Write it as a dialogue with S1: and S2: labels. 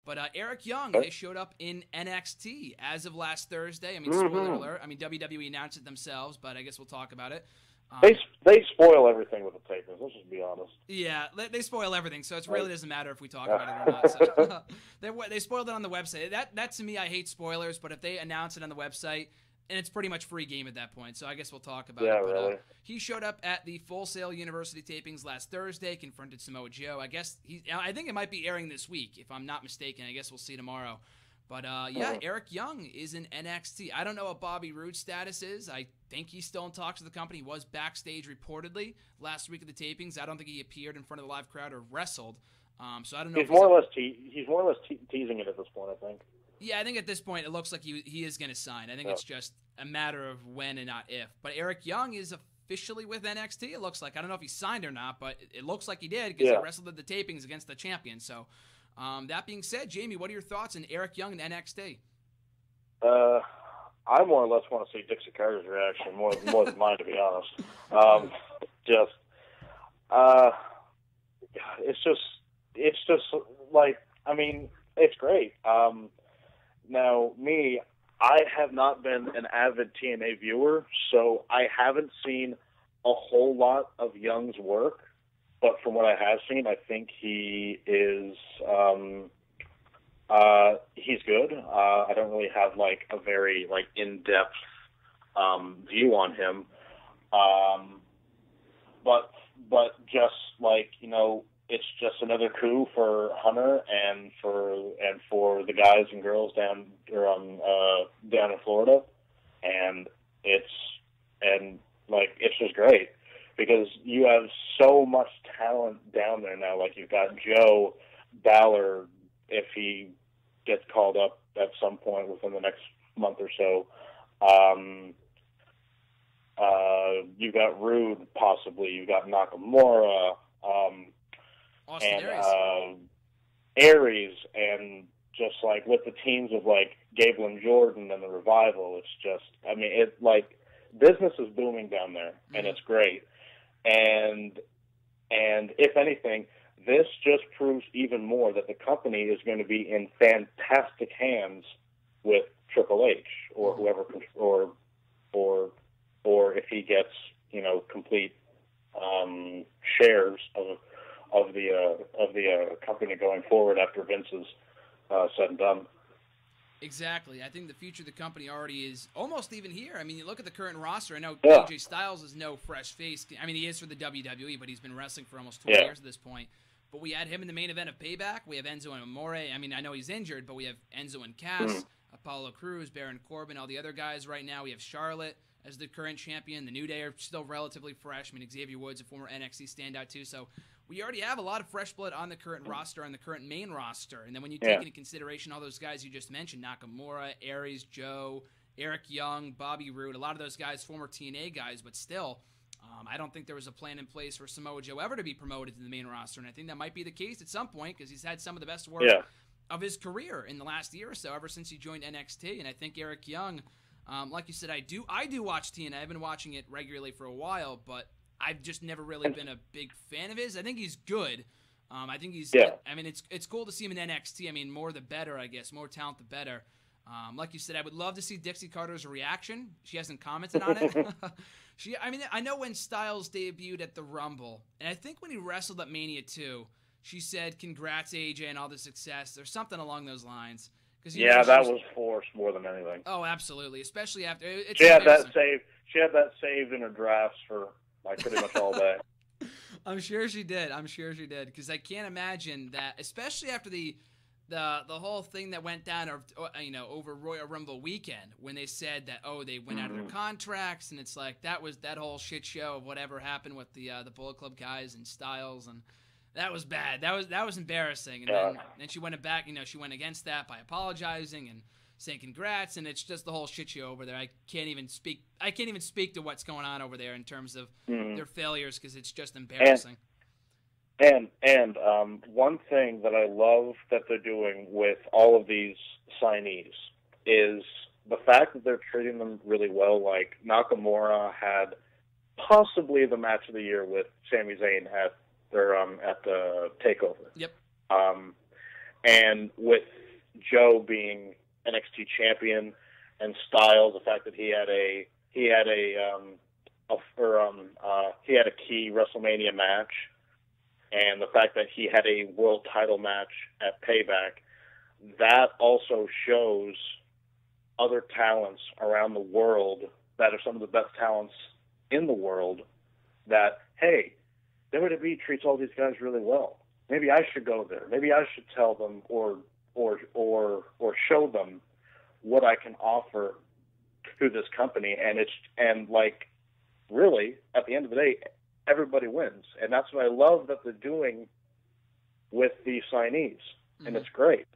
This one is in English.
S1: But Eric Young has showed up in NXT as of last Thursday. I mean, spoiler alert. I mean, WWE announced it themselves, but I guess we'll talk about it.
S2: They spoil everything with the tapings. Let's just be honest.
S1: Yeah, they spoil everything, so it really doesn't matter if we talk about it or not. So, they spoiled it on the website. That to me, I hate spoilers, but if they announce it on the website, and it's pretty much free game at that point, so I guess we'll talk about it. But,
S2: really.
S1: He showed up at the Full Sail University tapings last Thursday, confronted Samoa Joe. I think it might be airing this week, if I'm not mistaken. I guess we'll see tomorrow. But, Eric Young is in NXT. I don't know what Bobby Roode's status is. I think he's still in talks with the company. He was backstage reportedly last week at the tapings. I don't think he appeared in front of the live crowd or wrestled. So I don't know.
S2: He's more or less teasing it at this point, I think.
S1: Yeah, I think at this point it looks like he is going to sign. I think it's just a matter of when and not if. But Eric Young is officially with NXT, it looks like. I don't know if he signed or not, but it looks like he did because he wrestled at the tapings against the champion. So that being said, Jamie, what are your thoughts on Eric Young and NXT?
S2: I more or less want to see Dixie Carter's reaction more than mine, to be honest. It's just like, I mean, it's great. Now, me, I have not been an avid TNA viewer, so I haven't seen a whole lot of Young's work. But from what I have seen, I think he is he's good. I don't really have like a very like in-depth view on him. But just like, you know, it's just another coup for Hunter and for the guys and girls down in Florida, and it's just great because you have so much talent down there now. Like you've got Joe Ballard, if he gets called up at some point within the next month or so. You've got Rude, possibly. You've got Nakamura. Aries, and just like with the teams of like Gable and Jordan and the Revival, it's just, I mean, it like business is booming down there, and it's great. And if anything, this just proves even more that the company is going to be in fantastic hands with Triple H or whoever, or if he gets, you know, complete shares of the company going forward after Vince is said and done.
S1: Exactly. I think the future of the company already is almost even here. I mean, you look at the current roster. I know AJ Styles is no fresh face. I mean, he is for the WWE, but he's been wrestling for almost 20 years at this point. But we had him in the main event of Payback. We have Enzo and Amore. I mean, I know he's injured, but we have Enzo and Cass, Apollo Crews, Baron Corbin, all the other guys right now. We have Charlotte as the current champion. The New Day are still relatively fresh. I mean, Xavier Woods, a former NXT standout too. So we already have a lot of fresh blood on the current roster, on the current main roster. And then when you take into consideration all those guys you just mentioned, Nakamura, Aries, Joe, Eric Young, Bobby Roode, a lot of those guys, former TNA guys, but still, I don't think there was a plan in place for Samoa Joe ever to be promoted to the main roster. And I think that might be the case at some point because he's had some of the best work of his career in the last year or so, ever since he joined NXT. And I think Eric Young, like you said, I do watch TNA. I've been watching it regularly for a while, but I've just never really been a big fan of his. I think he's good. I think he's. I mean, it's cool to see him in NXT. I mean, more the better, I guess. More talent, the better. Like you said, I would love to see Dixie Carter's reaction. She hasn't commented on it. I mean, I know when Styles debuted at the Rumble, and I think when he wrestled at Mania 2, she said, "Congrats, AJ, and all the success," or something along those lines.
S2: That was forced more than anything.
S1: Oh, absolutely, especially after
S2: she had that saved. She had that saved in her drafts for like pretty much all day.
S1: I'm sure she did. Because I can't imagine that, especially after the whole thing that went down, over Royal Rumble weekend, when they said that they went out of their contracts, and it's like that whole shit show of whatever happened with the Bullet Club guys and Styles, and that was bad. That was embarrassing. And then she went back. She went against that by apologizing and saying congrats, and it's just the whole shit show over there. I can't even speak to what's going on over there in terms of their failures because it's just embarrassing.
S2: And one thing that I love that they're doing with all of these signees is the fact that they're treating them really well. Like Nakamura had possibly the match of the year with Sami Zayn at the Takeover.
S1: Yep.
S2: And with Joe being NXT champion and Styles, the fact that he had a key WrestleMania match, and the fact that he had a world title match at Payback, that also shows other talents around the world that are some of the best talents in the world that, hey, WWE treats all these guys really well. Maybe I should go there. Maybe I should tell them or show them what I can offer to this company. And really, at the end of the day, everybody wins. And that's what I love that they're doing with the signees. And it's great.